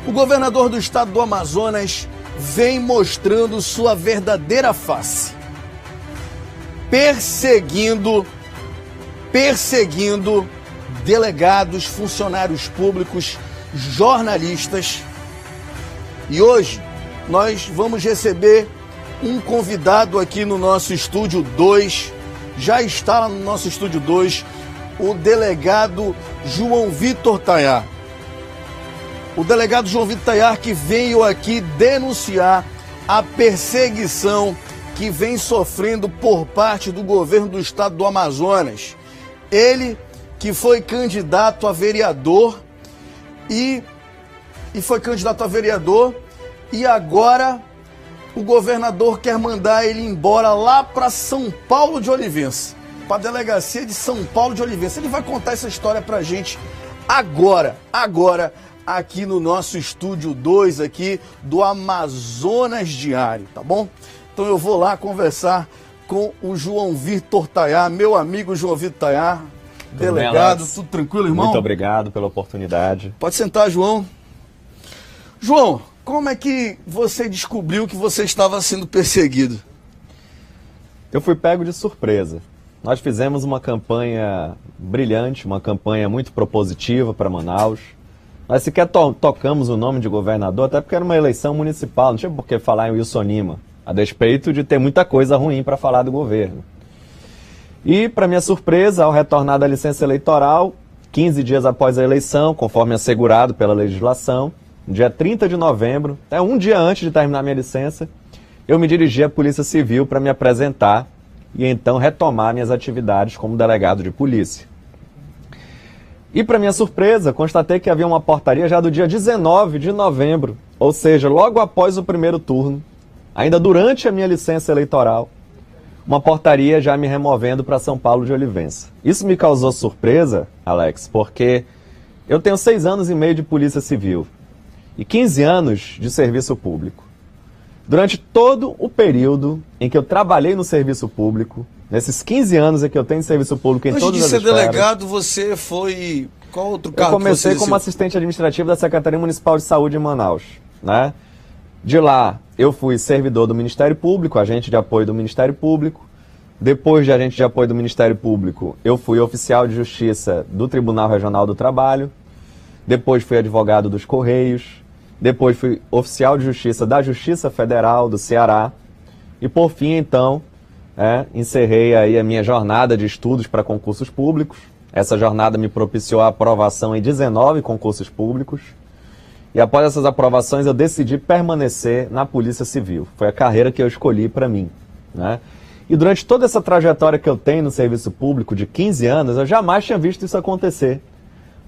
O governador do estado do Amazonas vem mostrando sua verdadeira face, perseguindo delegados, funcionários públicos, jornalistas. E hoje nós vamos receber um convidado aqui no nosso estúdio 2. Já está lá no nosso estúdio 2 o delegado João Vitor Tayar. O delegado João Vitor Tayar, que veio aqui denunciar a perseguição que vem sofrendo por parte do governo do estado do Amazonas. Ele que foi candidato a vereador e agora o governador quer mandar ele embora lá para São Paulo de Olivença, para a delegacia de São Paulo de Olivença. Ele vai contar essa história pra gente agora, aqui no nosso estúdio 2 aqui do Amazonas Diário, tá bom? Então eu vou lá conversar com o João Vitor Tayar, meu amigo João Vitor Tayar, delegado. Bem, tudo tranquilo, irmão? Muito obrigado pela oportunidade. Pode sentar, João. João, como é que você descobriu que você estava sendo perseguido? Eu fui pego de surpresa. Nós fizemos uma campanha brilhante, uma campanha muito propositiva para Manaus. Nós sequer tocamos o nome de governador, até porque era uma eleição municipal, não tinha por que falar em Wilson Lima, a despeito de ter muita coisa ruim para falar do governo. E, para minha surpresa, ao retornar da licença eleitoral, 15 dias após a eleição, conforme assegurado pela legislação, no dia 30 de novembro, até um dia antes de terminar minha licença, eu me dirigi à Polícia Civil para me apresentar e então retomar minhas atividades como delegado de polícia. E, para minha surpresa, constatei que havia uma portaria já do dia 19 de novembro, ou seja, logo após o primeiro turno, ainda durante a minha licença eleitoral, uma portaria já me removendo para São Paulo de Olivença. Isso me causou surpresa, Alex, porque eu tenho 6 anos e meio de Polícia Civil e 15 anos de serviço público. Durante todo o período em que eu trabalhei no serviço público, nesses 15 anos em que eu tenho serviço público em todas as esferas... Antes de ser delegado, você foi... Qual outro cargo? Eu comecei como assistente administrativo da Secretaria Municipal de Saúde em Manaus, né? De lá, eu fui servidor do Ministério Público, agente de apoio do Ministério Público. Depois de agente de apoio do Ministério Público, eu fui oficial de justiça do Tribunal Regional do Trabalho. Depois fui advogado dos Correios. Depois fui oficial de justiça da Justiça Federal do Ceará. E por fim, então, encerrei aí a minha jornada de estudos para concursos públicos. Essa jornada me propiciou a aprovação em 19 concursos públicos. E após essas aprovações, eu decidi permanecer na Polícia Civil. Foi a carreira que eu escolhi para mim, né? E durante toda essa trajetória que eu tenho no serviço público de 15 anos, eu jamais tinha visto isso acontecer.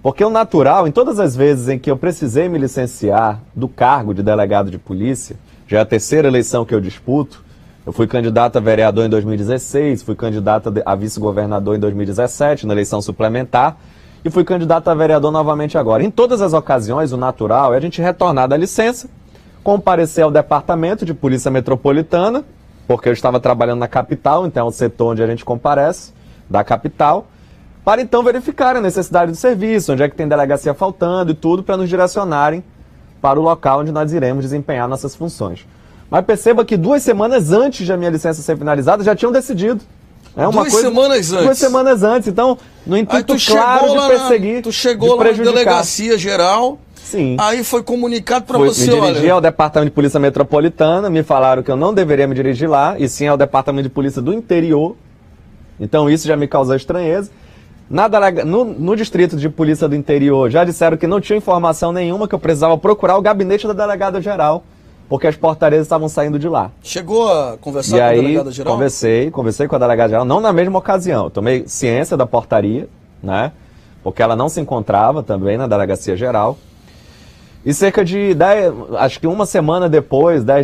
Porque o natural, em todas as vezes em que eu precisei me licenciar do cargo de delegado de polícia, já é a terceira eleição que eu disputo, eu fui candidato a vereador em 2016, fui candidato a vice-governador em 2017, na eleição suplementar, e fui candidato a vereador novamente agora. Em todas as ocasiões, o natural é a gente retornar da licença, comparecer ao Departamento de Polícia Metropolitana, porque eu estava trabalhando na capital, então é o setor onde a gente comparece, da capital, para então verificar a necessidade do serviço, onde é que tem delegacia faltando e tudo, para nos direcionarem para o local onde nós iremos desempenhar nossas funções. Mas perceba que 2 semanas antes da minha licença ser finalizada, já tinham decidido. Duas semanas antes? 2 semanas antes. Então, no intuito claro de perseguir, tu chegou lá na delegacia geral, sim. Aí foi comunicado para você, me dirigi ao Departamento de Polícia Metropolitana, me falaram que eu não deveria me dirigir lá, e sim ao Departamento de Polícia do Interior. Então isso já me causou estranheza. No Distrito de Polícia do Interior já disseram que não tinha informação nenhuma, que eu precisava procurar o gabinete da delegada geral, porque as portarias estavam saindo de lá. Chegou a conversar com a delegada geral? Conversei com a delegada geral, não na mesma ocasião. Eu tomei ciência da portaria, né? Porque ela não se encontrava também na delegacia geral. E cerca de 10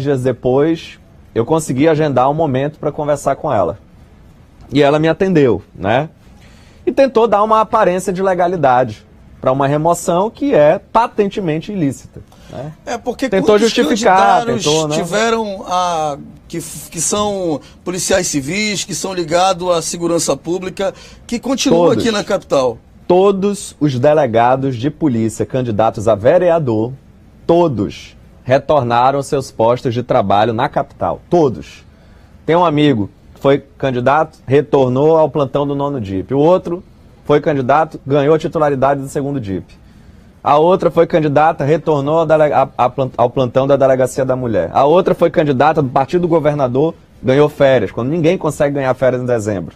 dias depois, eu consegui agendar um momento para conversar com ela. E ela me atendeu, né? E tentou dar uma aparência de legalidade para uma remoção que é patentemente ilícita. Né? Porque tentou justificar, tiveram que são policiais civis, que são ligados à segurança pública, que continuam aqui na capital. Todos os delegados de polícia candidatos a vereador todos retornaram aos seus postos de trabalho na capital. Todos. Tem um amigo que foi candidato, retornou ao plantão do 9º DIP. O outro foi candidato, ganhou a titularidade do 2º DIP. A outra foi candidata, retornou ao plantão da Delegacia da Mulher. A outra foi candidata do Partido do Governador, ganhou férias, quando ninguém consegue ganhar férias em dezembro.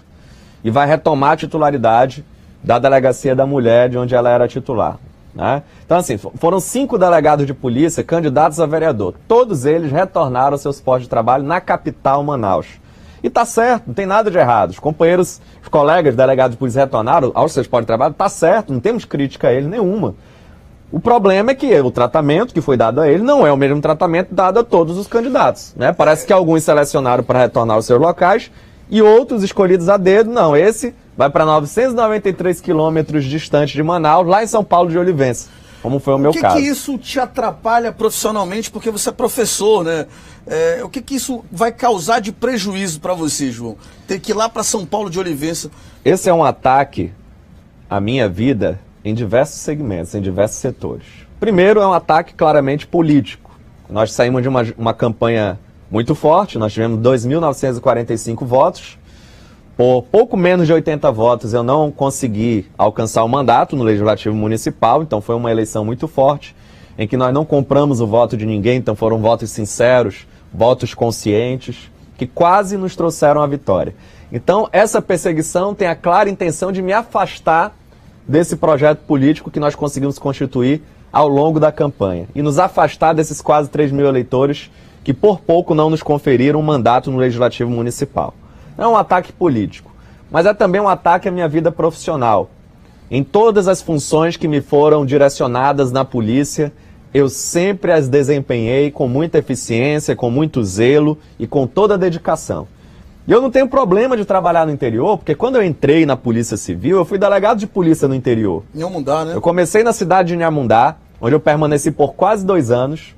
E vai retomar a titularidade da Delegacia da Mulher, de onde ela era titular. Né? Então, assim, foram 5 delegados de polícia candidatos a vereador. Todos eles retornaram aos seus postos de trabalho na capital, Manaus. E tá certo, não tem nada de errado. Os companheiros, os colegas delegados de polícia retornaram aos seus postos de trabalho, tá certo, não temos crítica a eles nenhuma. O problema é que o tratamento que foi dado a ele não é o mesmo tratamento dado a todos os candidatos. Né? Parece que alguns selecionaram para retornar aos seus locais e outros escolhidos a dedo, não. Esse vai para 993 quilômetros distante de Manaus, lá em São Paulo de Olivença, como foi o meu caso. O que isso te atrapalha profissionalmente, porque você é professor, né? O que isso vai causar de prejuízo para você, João? Ter que ir lá para São Paulo de Olivença. Esse é um ataque à minha vida em diversos segmentos, em diversos setores. Primeiro, é um ataque claramente político. Nós saímos de uma campanha muito forte, nós tivemos 2.945 votos. Por pouco menos de 80 votos eu não consegui alcançar o mandato no Legislativo Municipal, então foi uma eleição muito forte, em que nós não compramos o voto de ninguém, então foram votos sinceros, votos conscientes, que quase nos trouxeram a vitória. Então essa perseguição tem a clara intenção de me afastar desse projeto político que nós conseguimos constituir ao longo da campanha e nos afastar desses quase 3.000 eleitores que por pouco não nos conferiram um mandato no Legislativo Municipal. É um ataque político, mas é também um ataque à minha vida profissional. Em todas as funções que me foram direcionadas na polícia, eu sempre as desempenhei com muita eficiência, com muito zelo e com toda a dedicação. E eu não tenho problema de trabalhar no interior, porque quando eu entrei na Polícia Civil, eu fui delegado de polícia no interior. Inhamundá, né? Eu comecei na cidade de Inhamundá, onde eu permaneci por quase 2 anos,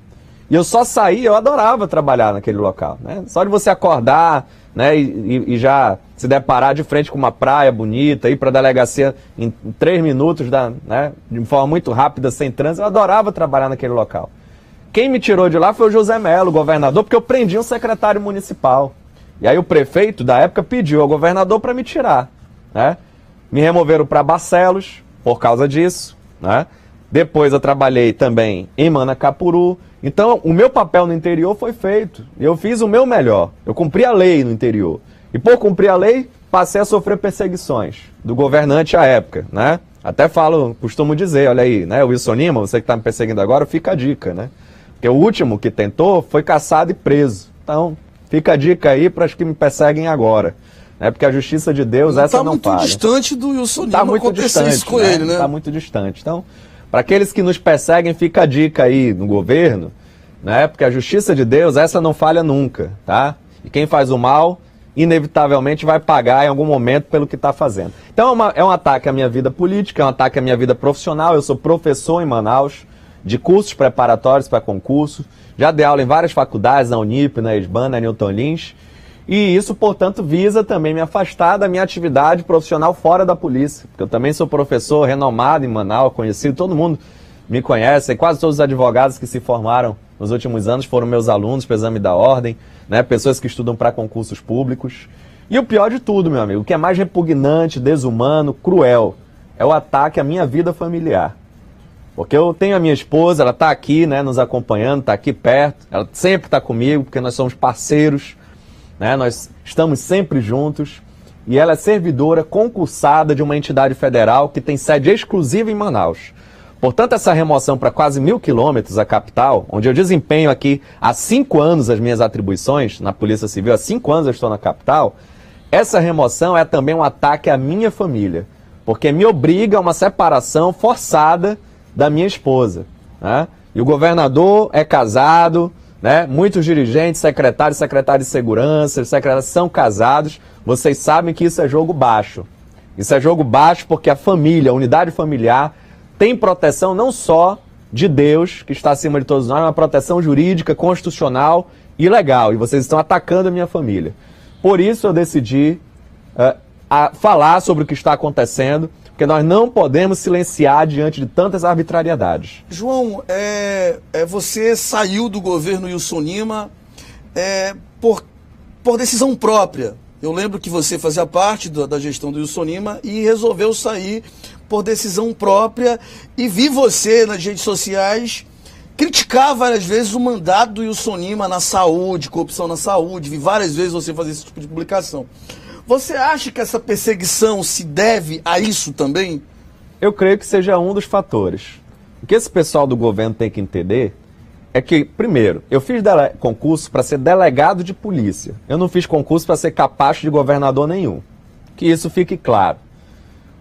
e eu só saí, eu adorava trabalhar naquele local. Né? Só de você acordar, né, e já se deparar de frente com uma praia bonita, ir para a delegacia em 3 minutos, né, de forma muito rápida, sem trânsito, eu adorava trabalhar naquele local. Quem me tirou de lá foi o José Melo, governador, porque eu prendi um secretário municipal. E aí o prefeito da época pediu ao governador para me tirar. Né? Me removeram para Barcelos por causa disso. Né? Depois eu trabalhei também em Manacapuru. Então o meu papel no interior foi feito. Eu fiz o meu melhor. Eu cumpri a lei no interior. E por cumprir a lei, passei a sofrer perseguições do governante à época. Né? Até costumo dizer, olha aí, né, Wilson Lima, você que está me perseguindo agora, fica a dica. Né? Porque o último que tentou foi caçado e preso. Então fica a dica aí para os que me perseguem agora. Né? Porque a justiça de Deus, essa não falha. Está muito distante do Wilson Lima tá muito distante, isso com ele, né? Está muito distante. Então, para aqueles que nos perseguem, fica a dica aí no governo, né? Porque a justiça de Deus, essa não falha nunca. Tá? E quem faz o mal, inevitavelmente vai pagar em algum momento pelo que está fazendo. Então é um ataque à minha vida política, é um ataque à minha vida profissional. Eu sou professor em Manaus, de cursos preparatórios para concurso. Já dei aula em várias faculdades, na Unip, na ESBAN, na Newton Lins. E isso, portanto, visa também me afastar da minha atividade profissional fora da polícia. Porque eu também sou professor renomado em Manaus, conhecido, todo mundo me conhece. E quase todos os advogados que se formaram nos últimos anos foram meus alunos para o exame da ordem, né? Pessoas que estudam para concursos públicos. E o pior de tudo, meu amigo, o que é mais repugnante, desumano, cruel, é o ataque à minha vida familiar. Porque eu tenho a minha esposa, ela está aqui, né, nos acompanhando, está aqui perto, ela sempre está comigo, porque nós somos parceiros, né, nós estamos sempre juntos, e ela é servidora concursada de uma entidade federal que tem sede exclusiva em Manaus. Portanto, essa remoção para quase 1.000 quilômetros a capital, onde eu desempenho aqui há 5 anos as minhas atribuições na Polícia Civil, há 5 anos eu estou na capital, essa remoção é também um ataque à minha família, porque me obriga a uma separação forçada da minha esposa. Né? E o governador é casado, né? Muitos dirigentes, secretários de segurança, secretários são casados. Vocês sabem que isso é jogo baixo. Isso é jogo baixo porque a família, a unidade familiar, tem proteção não só de Deus, que está acima de todos nós, mas uma proteção jurídica, constitucional e legal. E vocês estão atacando a minha família. Por isso eu decidi falar sobre o que está acontecendo, porque nós não podemos silenciar diante de tantas arbitrariedades. João, você saiu do governo Wilson Lima por decisão própria. Eu lembro que você fazia parte da gestão do Wilson Lima e resolveu sair por decisão própria, e vi você nas redes sociais criticar várias vezes o mandato do Wilson Lima na saúde, corrupção na saúde. Vi várias vezes você fazer esse tipo de publicação. Você acha que essa perseguição se deve a isso também? Eu creio que seja um dos fatores. O que esse pessoal do governo tem que entender é que, primeiro, eu fiz concurso para ser delegado de polícia. Eu não fiz concurso para ser capacho de governador nenhum. Que isso fique claro.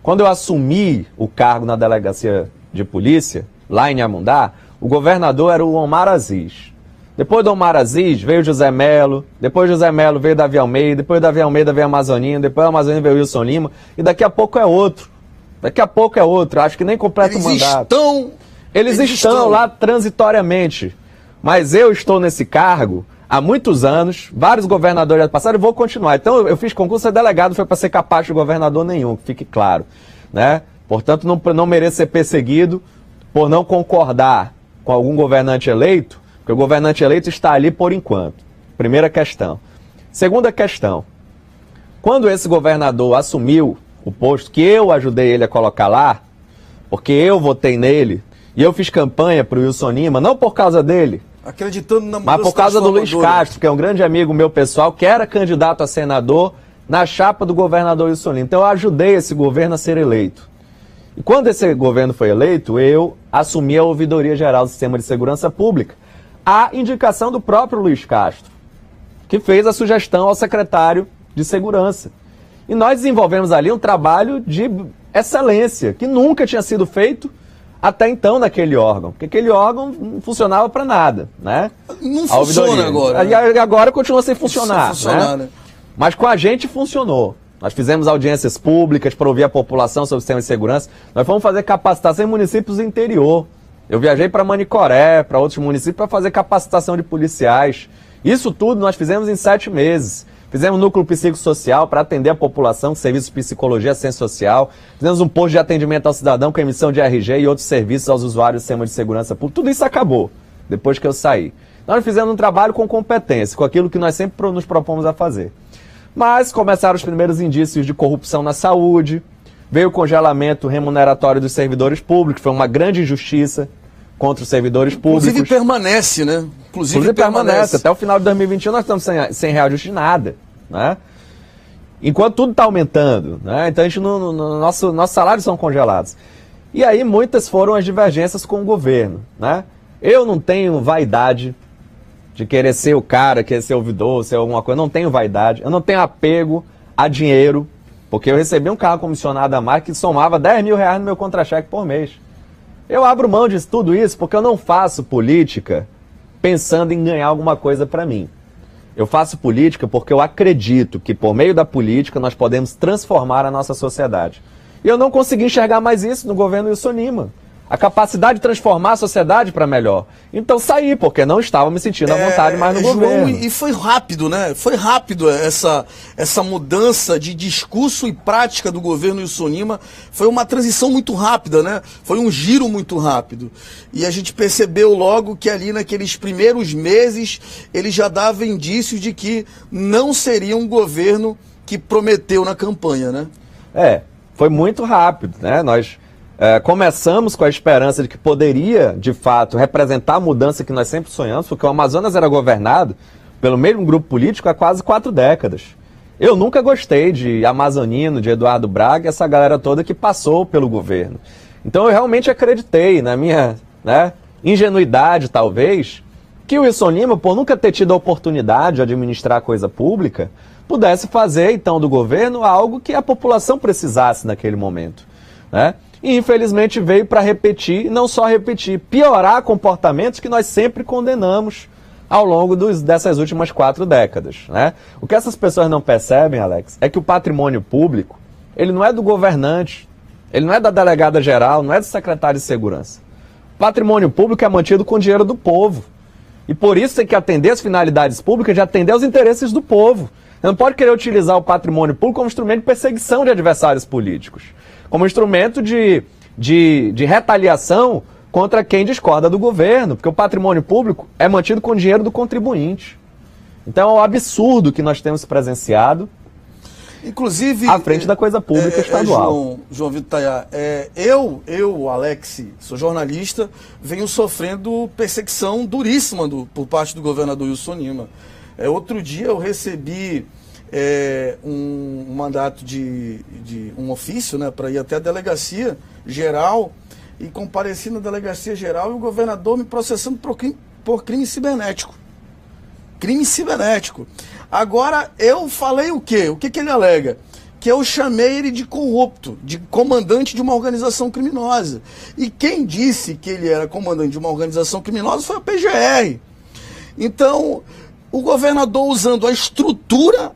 Quando eu assumi o cargo na delegacia de polícia, lá em Inhamundá, o governador era o Omar Aziz. Depois do Omar Aziz veio o José Melo, depois do José Melo veio Davi Almeida, depois do Davi Almeida veio a Amazonina, depois da Amazonina veio o Wilson Lima, e daqui a pouco é outro. Daqui a pouco é outro, acho que nem completa o mandato. Eles estão lá transitoriamente, mas eu estou nesse cargo há muitos anos, vários governadores já passaram e vou continuar. Então eu fiz concurso de delegado, foi para ser capaz de governador nenhum, que fique claro, né? Portanto, não mereço ser perseguido por não concordar com algum governante eleito, porque o governante eleito está ali por enquanto. Primeira questão. Segunda questão. Quando esse governador assumiu o posto, que eu ajudei ele a colocar lá, porque eu votei nele, e eu fiz campanha para o Wilson Lima, não por causa dele, acreditando na mudança, mas por causa do Luiz Castro, que é um grande amigo meu pessoal, que era candidato a senador na chapa do governador Wilson Lima. Então eu ajudei esse governo a ser eleito. E quando esse governo foi eleito, eu assumi a Ouvidoria Geral do Sistema de Segurança Pública, a indicação do próprio Luiz Castro, que fez a sugestão ao secretário de Segurança. E nós desenvolvemos ali um trabalho de excelência, que nunca tinha sido feito até então naquele órgão, porque aquele órgão não funcionava para nada, né? Não funciona agora. Né? E agora continua sem funcionar, né? Mas com a gente funcionou. Nós fizemos audiências públicas para ouvir a população sobre o sistema de segurança. Nós fomos fazer capacitação em municípios do interior. Eu viajei para Manicoré, para outros municípios, para fazer capacitação de policiais. Isso tudo nós fizemos em 7 meses. Fizemos núcleo psicossocial para atender a população com serviços de psicologia, assistência social. Fizemos um posto de atendimento ao cidadão com emissão de RG e outros serviços aos usuários do sistema de segurança pública. Tudo isso acabou depois que eu saí. Nós fizemos um trabalho com competência, com aquilo que nós sempre nos propomos a fazer. Mas começaram os primeiros indícios de corrupção na saúde, veio o congelamento remuneratório dos servidores públicos, foi uma grande injustiça contra os servidores públicos. Inclusive permanece, né? Inclusive permanece. Até o final de 2021 nós estamos sem reajuste de nada, né? Enquanto tudo está aumentando, né? Então a gente nossos salários são congelados. E aí muitas foram as divergências com o governo, né? Eu não tenho vaidade de querer ser o cara, querer ser ouvidor, ser alguma coisa. Eu não tenho vaidade, eu não tenho apego a dinheiro, porque eu recebi um cargo comissionado a mais que somava R$10 mil no meu contra-cheque por mês. Eu abro mão de tudo isso porque eu não faço política pensando em ganhar alguma coisa para mim. Eu faço política porque eu acredito que por meio da política nós podemos transformar a nossa sociedade. E eu não consegui enxergar mais isso no governo Wilson Lima. A capacidade de transformar a sociedade para melhor. Então saí, porque não estava me sentindo à vontade mais no governo. E foi rápido, né? Foi rápido essa mudança de discurso e prática do governo Wilson Lima. Foi uma transição muito rápida, né? Foi um giro muito rápido. E a gente percebeu logo que ali naqueles primeiros meses ele já dava indícios de que não seria um governo que prometeu na campanha, né? Foi muito rápido, né? Nós começamos com a esperança de que poderia, de fato, representar a mudança que nós sempre sonhamos, porque o Amazonas era governado pelo mesmo grupo político há quase 4 décadas. Eu nunca gostei de Amazonino, de Eduardo Braga, essa galera toda que passou pelo governo. Então eu realmente acreditei, na minha ingenuidade talvez, que o Wilson Lima, por nunca ter tido a oportunidade de administrar a coisa pública, pudesse fazer então do governo algo que a população precisasse naquele momento, né? E infelizmente veio para repetir, e não só repetir, piorar comportamentos que nós sempre condenamos ao longo dessas últimas 4 décadas, né? O que essas pessoas não percebem, Alex, é que o patrimônio público, ele não é do governante, ele não é da delegada geral, não é do secretário de segurança. O patrimônio público é mantido com o dinheiro do povo. E por isso tem que atender as finalidades públicas de atender aos interesses do povo. Você não pode querer utilizar o patrimônio público como instrumento de perseguição de adversários políticos. como instrumento de retaliação contra quem discorda do governo, porque o patrimônio público é mantido com o dinheiro do contribuinte. Então é um absurdo que nós temos presenciado, inclusive, à frente da coisa pública estadual. João Vitor Tayá, eu, Alex, sou jornalista, venho sofrendo perseguição duríssima por parte do governador Wilson Lima. Outro dia eu recebi um mandato de um ofício, né, para ir até a delegacia geral e compareci na delegacia geral e o governador me processando por crime cibernético. Crime cibernético. Agora, eu falei o quê? O que ele alega? Que eu chamei ele de corrupto, de comandante de uma organização criminosa. E quem disse que ele era comandante de uma organização criminosa foi a PGR. Então, o governador usando a estrutura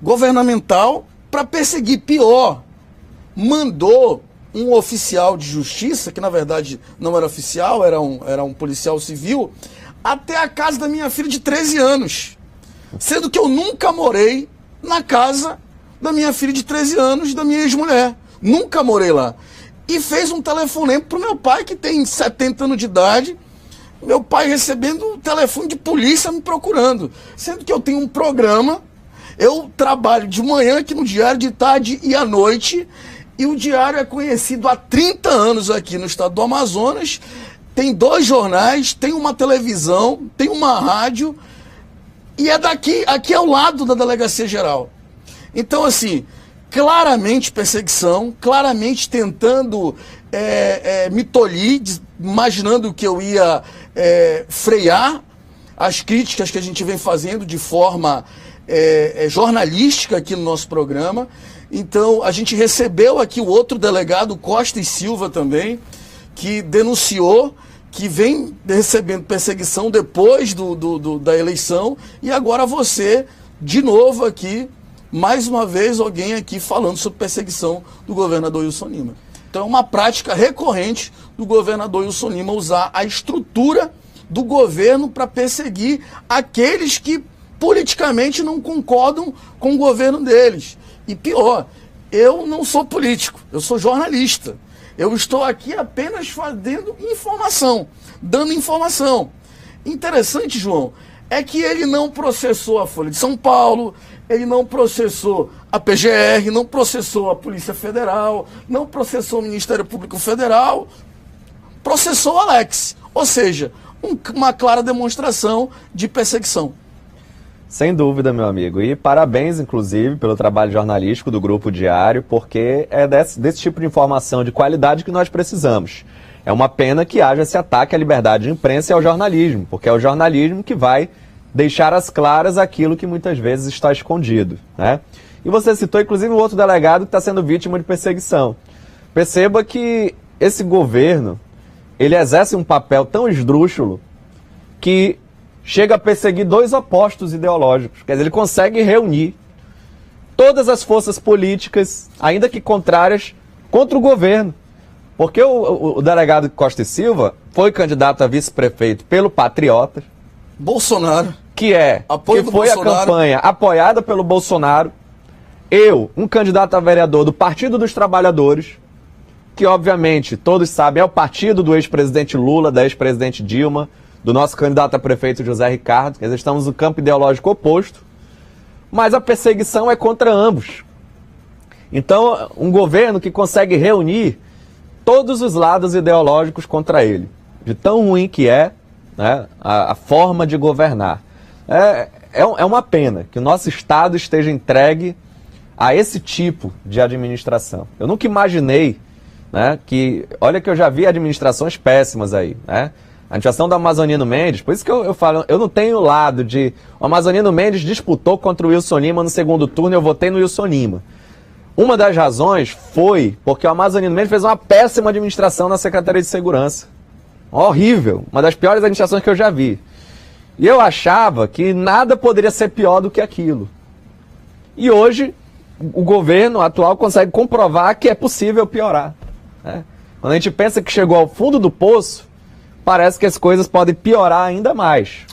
governamental para perseguir. Pior, mandou um oficial de justiça, que na verdade não era oficial, era um policial civil, até a casa da minha filha de 13 anos. Sendo que eu nunca morei na casa da minha filha de 13 anos, da minha ex-mulher. Nunca morei lá. E fez um telefonema pro meu pai, que tem 70 anos de idade, meu pai recebendo um telefone de polícia me procurando. Sendo que eu tenho um programa, eu trabalho de manhã aqui no Diário, de tarde e à noite, e o Diário é conhecido há 30 anos aqui no estado do Amazonas, tem 2 jornais, tem uma televisão, tem uma rádio, e é aqui ao lado da Delegacia Geral. Então, assim, claramente perseguição, claramente tentando me tolir, imaginando que eu ia frear as críticas que a gente vem fazendo de forma jornalística aqui no nosso programa. Então, a gente recebeu aqui o outro delegado, Costa e Silva também, que denunciou que vem recebendo perseguição depois da eleição, e agora você, de novo aqui, mais uma vez alguém aqui falando sobre perseguição do governador Wilson Lima. Então é uma prática recorrente do governador Wilson Lima usar a estrutura do governo para perseguir aqueles que politicamente não concordam com o governo deles. E pior, eu não sou político, eu sou jornalista. Eu estou aqui apenas fazendo informação, dando informação. Interessante, João, é que ele não processou a Folha de São Paulo, ele não processou a PGR, não processou a Polícia Federal, não processou o Ministério Público Federal, processou o Alex. Ou seja, uma clara demonstração de perseguição. Sem dúvida, meu amigo. E parabéns, inclusive, pelo trabalho jornalístico do Grupo Diário, porque é desse tipo de informação de qualidade que nós precisamos. É uma pena que haja esse ataque à liberdade de imprensa e ao jornalismo, porque é o jornalismo que vai deixar às claras aquilo que muitas vezes está escondido, né? E você citou, inclusive, um outro delegado que está sendo vítima de perseguição. Perceba que esse governo, ele exerce um papel tão esdrúxulo que chega a perseguir 2 opostos ideológicos. Quer dizer, ele consegue reunir todas as forças políticas, ainda que contrárias, contra o governo. Porque o delegado Costa e Silva foi candidato a vice-prefeito pelo Patriotas. Bolsonaro. Que foi a campanha apoiada pelo Bolsonaro. Eu, um candidato a vereador do Partido dos Trabalhadores, que obviamente todos sabem é o partido do ex-presidente Lula, da ex-presidente Dilma, do nosso candidato a prefeito José Ricardo. Quer dizer, estamos no campo ideológico oposto, mas a perseguição é contra ambos. Então, um governo que consegue reunir todos os lados ideológicos contra ele, de tão ruim que é, né, a forma de governar. É uma pena que o nosso Estado esteja entregue a esse tipo de administração. Eu nunca imaginei, né, olha que eu já vi administrações péssimas aí, né? A administração do Amazonino Mendes, por isso que eu falo, eu não tenho lado de... O Amazonino Mendes disputou contra o Wilson Lima no segundo turno e eu votei no Wilson Lima. Uma das razões foi porque o Amazonino Mendes fez uma péssima administração na Secretaria de Segurança. Horrível, uma das piores administrações que eu já vi. E eu achava que nada poderia ser pior do que aquilo. E hoje, o governo atual consegue comprovar que é possível piorar, né? Quando a gente pensa que chegou ao fundo do poço, parece que as coisas podem piorar ainda mais.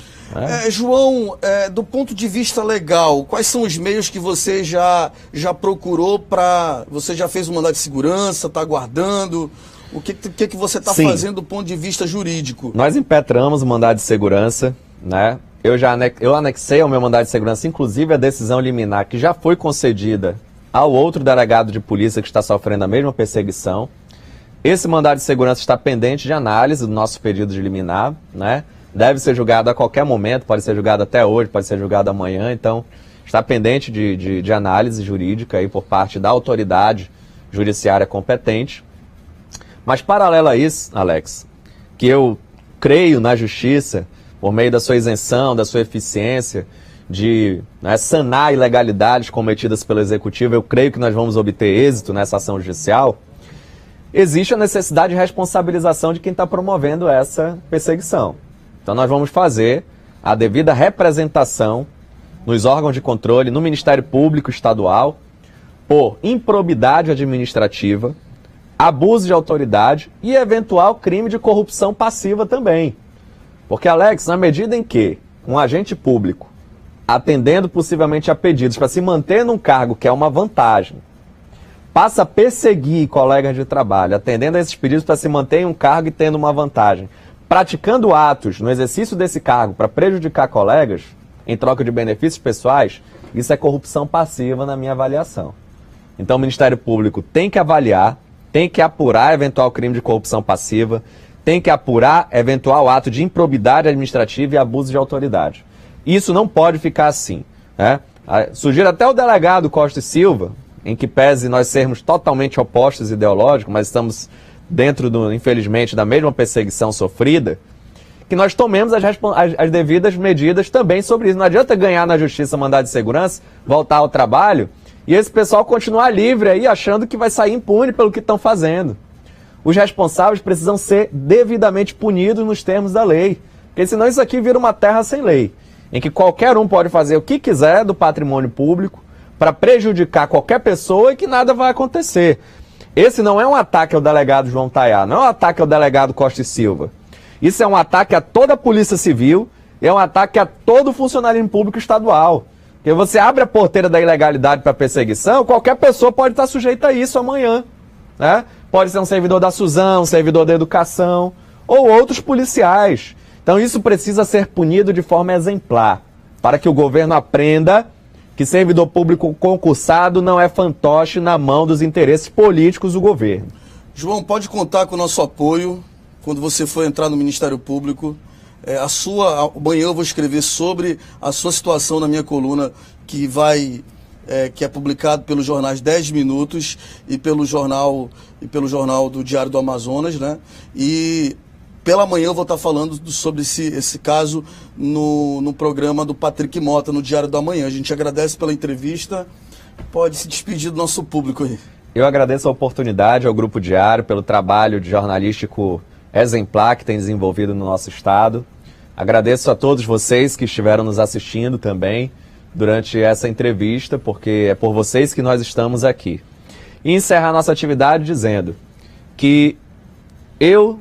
João, do ponto de vista legal, quais são os meios que você já procurou para... Você já fez um mandado de segurança, está aguardando? O que você está fazendo do ponto de vista jurídico? Nós impetramos o mandado de segurança, né? Eu anexei ao meu mandado de segurança, inclusive, a decisão liminar que já foi concedida ao outro delegado de polícia que está sofrendo a mesma perseguição. Esse mandado de segurança está pendente de análise do nosso pedido de liminar, né? Deve ser julgado a qualquer momento, pode ser julgado até hoje, pode ser julgado amanhã, então está pendente de análise jurídica aí por parte da autoridade judiciária competente. Mas paralelo a isso, Alex, que eu creio na justiça, por meio da sua isenção, da sua eficiência, de sanar ilegalidades cometidas pelo Executivo, eu creio que nós vamos obter êxito nessa ação judicial. Existe a necessidade de responsabilização de quem está promovendo essa perseguição. Então nós vamos fazer a devida representação nos órgãos de controle, no Ministério Público Estadual, por improbidade administrativa, abuso de autoridade e eventual crime de corrupção passiva também. Porque, Alex, na medida em que um agente público, atendendo possivelmente a pedidos para se manter num cargo que é uma vantagem, passa a perseguir colegas de trabalho, atendendo a esses pedidos para se manter em um cargo e tendo uma vantagem, praticando atos no exercício desse cargo para prejudicar colegas, em troca de benefícios pessoais, isso é corrupção passiva na minha avaliação. Então o Ministério Público tem que avaliar, tem que apurar eventual crime de corrupção passiva, tem que apurar eventual ato de improbidade administrativa e abuso de autoridade. Isso não pode ficar assim, né? Sugiro até o delegado Costa e Silva, em que pese nós sermos totalmente opostos ideológicos, mas estamos dentro, infelizmente, da mesma perseguição sofrida, que nós tomemos as devidas medidas também sobre isso. Não adianta ganhar na justiça mandado de segurança, voltar ao trabalho, e esse pessoal continuar livre aí, achando que vai sair impune pelo que estão fazendo. Os responsáveis precisam ser devidamente punidos nos termos da lei, porque senão isso aqui vira uma terra sem lei, em que qualquer um pode fazer o que quiser do patrimônio público para prejudicar qualquer pessoa e que nada vai acontecer. Esse não é um ataque ao delegado João Tayá, não é um ataque ao delegado Costa e Silva. Isso é um ataque a toda a Polícia Civil, é um ataque a todo o funcionalismo público estadual. Porque você abre a porteira da ilegalidade para perseguição, qualquer pessoa pode estar sujeita a isso amanhã, né? Pode ser um servidor da Suzão, um servidor da educação, ou outros policiais. Então isso precisa ser punido de forma exemplar, para que o governo aprenda que servidor público concursado não é fantoche na mão dos interesses políticos do governo. João, pode contar com o nosso apoio quando você for entrar no Ministério Público. Amanhã eu vou escrever sobre a sua situação na minha coluna, que é publicado pelos jornais 10 Minutos e pelo jornal do Diário do Amazonas, né? E pela manhã eu vou estar falando sobre esse caso no programa do Patrick Mota, no Diário do Amanhã. A gente agradece pela entrevista. Pode se despedir do nosso público aí. Eu agradeço a oportunidade ao Grupo Diário pelo trabalho jornalístico exemplar que tem desenvolvido no nosso estado. Agradeço a todos vocês que estiveram nos assistindo também durante essa entrevista, porque é por vocês que nós estamos aqui. E encerrar nossa atividade dizendo que eu,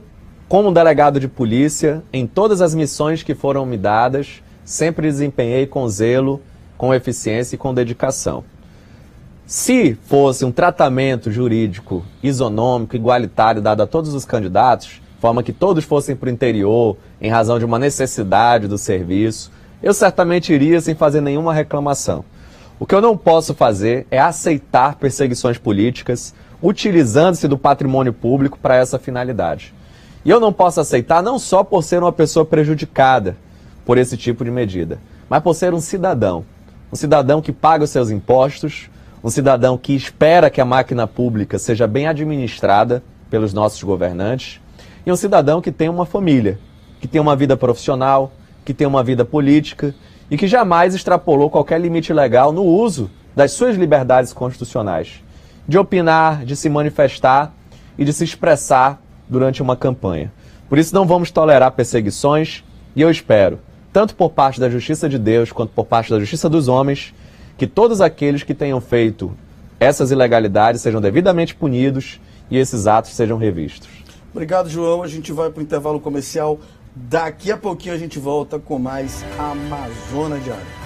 como delegado de polícia, em todas as missões que foram me dadas, sempre desempenhei com zelo, com eficiência e com dedicação. Se fosse um tratamento jurídico isonômico, igualitário, dado a todos os candidatos, de forma que todos fossem para o interior, em razão de uma necessidade do serviço, eu certamente iria sem fazer nenhuma reclamação. O que eu não posso fazer é aceitar perseguições políticas, utilizando-se do patrimônio público para essa finalidade. E eu não posso aceitar não só por ser uma pessoa prejudicada por esse tipo de medida, mas por ser um cidadão que paga os seus impostos, um cidadão que espera que a máquina pública seja bem administrada pelos nossos governantes, e um cidadão que tem uma família, que tem uma vida profissional, que tem uma vida política e que jamais extrapolou qualquer limite legal no uso das suas liberdades constitucionais, de opinar, de se manifestar e de se expressar durante uma campanha. Por isso não vamos tolerar perseguições e eu espero, tanto por parte da Justiça de Deus quanto por parte da Justiça dos homens, que todos aqueles que tenham feito essas ilegalidades sejam devidamente punidos e esses atos sejam revistos. Obrigado, João. A gente vai para o intervalo comercial. Daqui a pouquinho a gente volta com mais Amazônia Diário.